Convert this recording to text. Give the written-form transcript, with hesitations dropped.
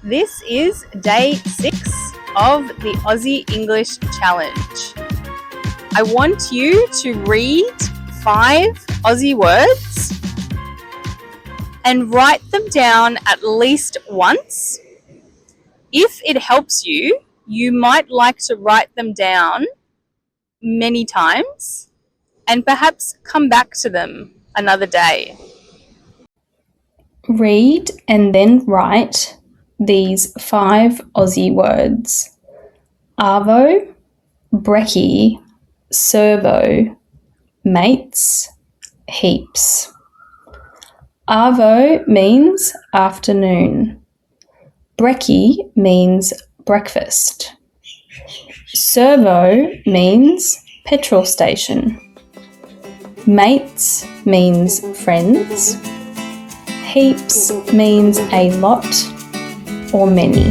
This is day 6 of the Aussie English Challenge. I want you to read 5 Aussie words and write them down at least once. If it helps you, you might like to write them down many times and perhaps come back to them another day. Read and then write these 5 Aussie words: Arvo, Brekkie, Servo, mates, heaps. Arvo means afternoon. Brekkie means breakfast. Servo means petrol station. Mates means friends. Heaps means a lot or many.